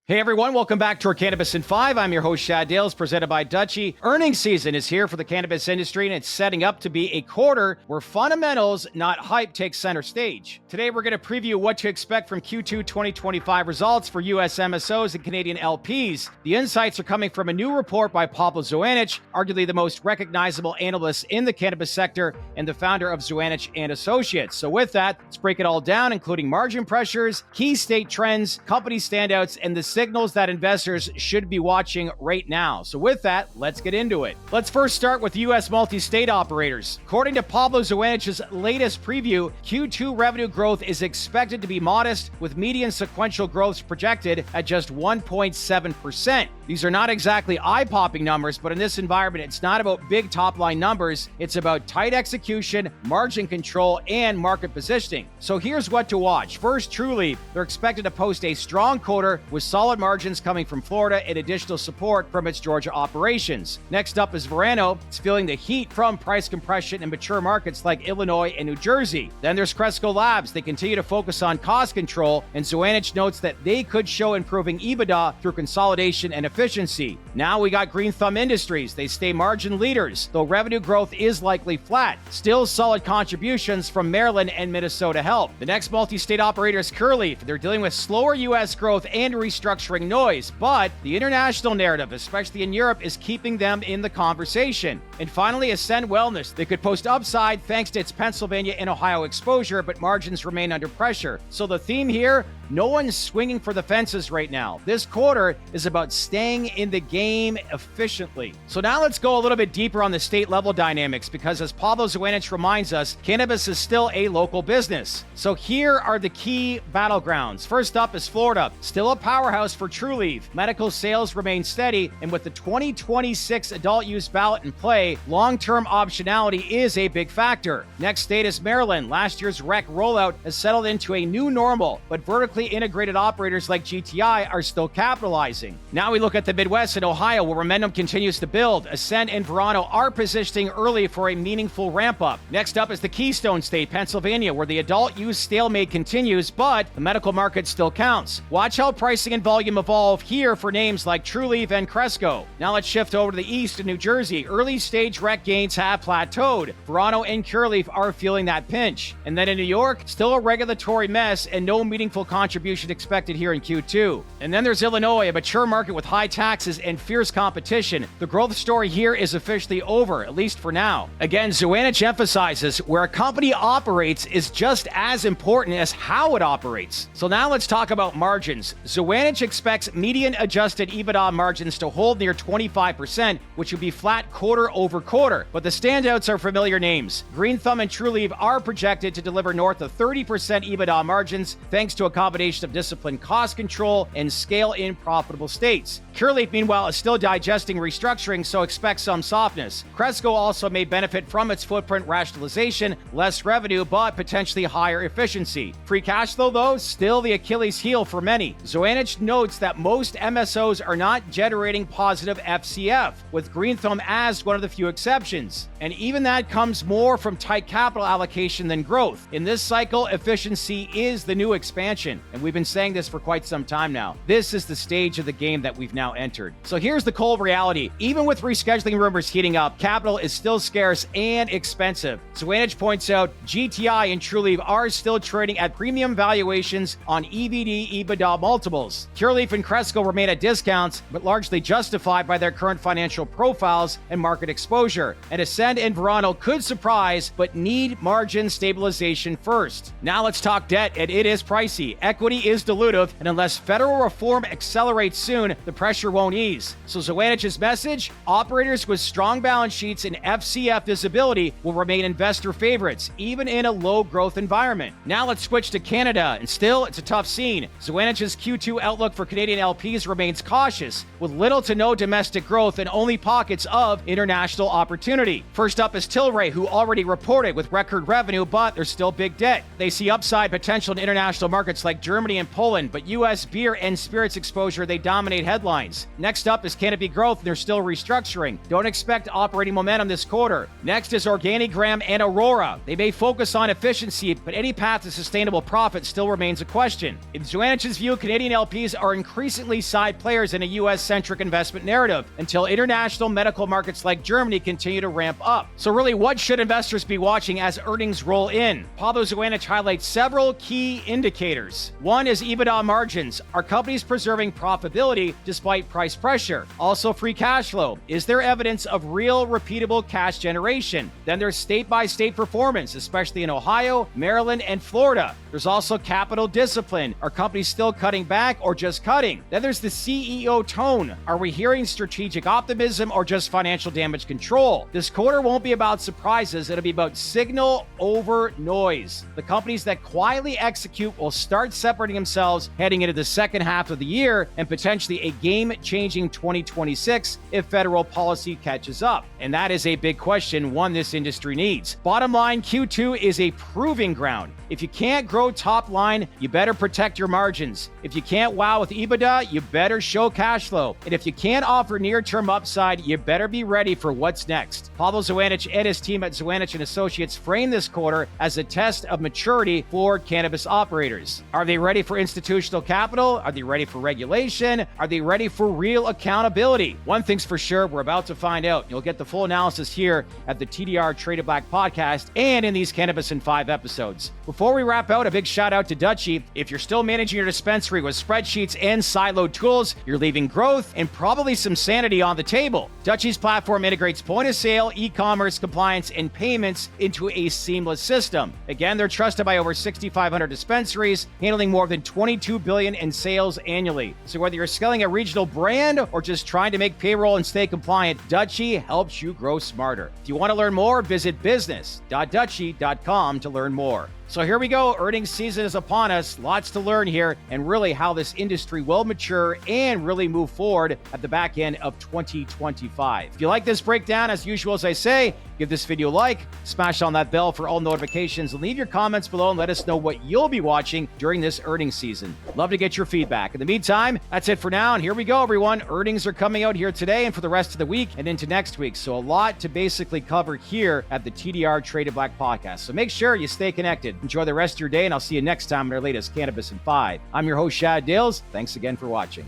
Hey everyone, welcome back to our Cannabis in 5. I'm your host, Shad Dales, presented by Dutchie. Earnings season is here for the cannabis industry, and it's setting up to be a quarter where fundamentals, not hype, take center stage. Today, we're going to preview what to expect from Q2 2025 results for U.S. MSOs and Canadian LPs. The insights are coming from a new report by Pablo Zuanic, arguably the most recognizable analyst in the cannabis sector and the founder of Zuanic and Associates. So with that, let's break it all down, including margin pressures, key state trends, company standouts, and the signals that investors should be watching right now. So with that, let's get into it. Let's first start with U.S. multi-state operators. According to Pablo Zuanic's latest preview, Q2 revenue growth is expected to be modest, with median sequential growth projected at just 1.7%. These are not exactly eye-popping numbers, but in this environment, it's not about big top-line numbers. It's about tight execution, margin control, and market positioning. So here's what to watch. First, Trulieve. They're expected to post a strong quarter with solid margins coming from Florida and additional support from its Georgia operations. Next up is Verano. It's feeling the heat from price compression in mature markets like Illinois and New Jersey. Then there's Cresco Labs. They continue to focus on cost control, and Zuanic notes that they could show improving EBITDA through consolidation and efficiency. Now we got Green Thumb Industries. They stay margin leaders, though revenue growth is likely flat. Still solid contributions from Maryland and Minnesota help. The next multi-state operator is Curaleaf. They're dealing with slower U.S. growth and restructuring noise, but the international narrative, especially in Europe, is keeping them in the conversation. And finally, Ascend Wellness. They could post upside thanks to its Pennsylvania and Ohio exposure, but margins remain under pressure. So the theme here, no one's swinging for the fences right now. This quarter is about staying in the game efficiently. So now let's go a little bit deeper on the state level dynamics, because as Pablo Zuanic reminds us, cannabis is still a local business. So here are the key battlegrounds. First up is Florida, still a powerhouse for Trulieve. Medical sales remain steady, and with the 2026 adult use ballot in play, long-term optionality is a big factor. Next state is Maryland. Last year's rec rollout has settled into a new normal, but vertically integrated operators like GTI are still capitalizing. Now we look at the Midwest and Ohio, where momentum continues to build. Ascend and Verano are positioning early for a meaningful ramp-up. Next up is the Keystone State, Pennsylvania, where the adult use stalemate continues, but the medical market still counts. Watch how pricing and volume evolve here for names like Trulieve and Cresco. Now let's shift over to the east in New Jersey. Early stage rec gains have plateaued. Verano and Curaleaf are feeling that pinch. And then in New York, still a regulatory mess and no meaningful contribution expected here in Q2. And then there's Illinois, a mature market with high taxes and fierce competition. The growth story here is officially over, at least for now. Again, Zuanic emphasizes where a company operates is just as important as how it operates. So now let's talk about margins. Zuanic expects median adjusted EBITDA margins to hold near 25%, which would be flat quarter over quarter. But the standouts are familiar names. Green Thumb and Trulieve are projected to deliver north of 30% EBITDA margins thanks to a combination of disciplined cost control and scale in profitable states. Curaleaf, meanwhile, is still digesting restructuring, so expect some softness. Cresco also may benefit from its footprint rationalization, less revenue, but potentially higher efficiency. Free cash flow, though, still the Achilles heel for many. Zuanic notes that most MSOs are not generating positive FCF, with Green Thumb as one of the few exceptions. And even that comes more from tight capital allocation than growth. In this cycle, efficiency is the new expansion, and we've been saying this for quite some time now. This is the stage of the game that we've now entered. So here's the cold reality. Even with rescheduling rumors heating up, capital is still scarce and expensive. Zuanic points out GTI and Trulieve are still trading at premium valuations on EV/EBITDA multiples. Curaleaf and Cresco remain at discounts, but largely justified by their current financial profiles and market exposure. And Ascend and Verano could surprise, but need margin stabilization first. Now let's talk debt, and it is pricey. Equity is dilutive, and unless federal reform accelerates soon, the pressure won't ease. So Zuanic's message, operators with strong balance sheets and FCF visibility will remain investor favorites, even in a low growth environment. Now let's switch to Canada, and still it's a tough scene. Zuanic's Q2 outlook for Canadian LPs remains cautious, with little to no domestic growth and only pockets of international opportunity. First up is Tilray, who already reported with record revenue, but there's still big debt. They see upside potential in international markets like Germany and Poland, but U.S. beer and spirits exposure, they dominate headlines. Next up is Canopy Growth, and they're still restructuring. Don't expect operating momentum this quarter. Next is Organigram and Aurora. They may focus on efficiency, but any path to sustainable profit still remains a question. In Zuanic's view, Canadian LPs are increasingly side players in a U.S.-centric investment narrative until international medical markets like Germany continue to ramp up. So really, what should investors be watching as earnings roll in? Pablo Zuanic highlights several key indicators. One is EBITDA margins. Are companies preserving profitability despite price pressure? Also, free cash flow. Is there evidence of real, repeatable cash generation? Then there's state-by-state performance, especially in Ohio, Maryland, and Florida. There's also capital discipline. Are companies still cutting back or just cutting? Then there's the CEO tone. Are we hearing strategic optimism or just financial damage control? This quarter won't be about surprises. It'll be about signal over noise. The companies that quietly execute will start separating themselves heading into the second half of the year and potentially a game-changing 2026 if federal policy catches up. And that is a big question, one this industry needs. Bottom line, Q2 is a proving ground. If you can't grow top line, you better protect your margins. If you can't wow with EBITDA, you better show cash flow. And if you can't offer near-term upside, you better be ready for what's next. Pablo Zuanic and his team at Zuanic & Associates frame this quarter as a test of maturity for cannabis operators. Are they ready for institutional capital? Are they ready for regulation? Are they ready for real accountability? One thing's for sure, we're about to find out. You'll get the full analysis here at the TDR Traded Black podcast and in these Cannabis in 5 episodes. Before we wrap out, a big shout out to Dutchie. If you're still managing your dispensary with spreadsheets and siloed tools, you're leaving growth and probably some sanity on the table. Dutchie's platform integrates point of sale, e-commerce, compliance, and payments into a seamless system. Again, they're trusted by over 6,500 dispensaries, handling more than $22 billion in sales annually. So whether you're scaling a regional brand or just trying to make payroll and stay compliant, Dutchie helps you grow smarter. If you want to learn more, visit business.dutchie.com to learn more. So here we go. Earnings season is upon us. Lots to learn here and really how this industry will mature and really move forward at the back end of 2025. If you like this breakdown, as usual, as I say, give this video a like, smash on that bell for all notifications, and leave your comments below and let us know what you'll be watching during this earnings season. Love to get your feedback. In the meantime, that's it for now. And here we go, everyone. Earnings are coming out here today and for the rest of the week and into next week. So a lot to basically cover here at the TDR Traded Black podcast. So make sure you stay connected. Enjoy the rest of your day, and I'll see you next time in our latest Cannabis in 5. I'm your host, Shad Dales. Thanks again for watching.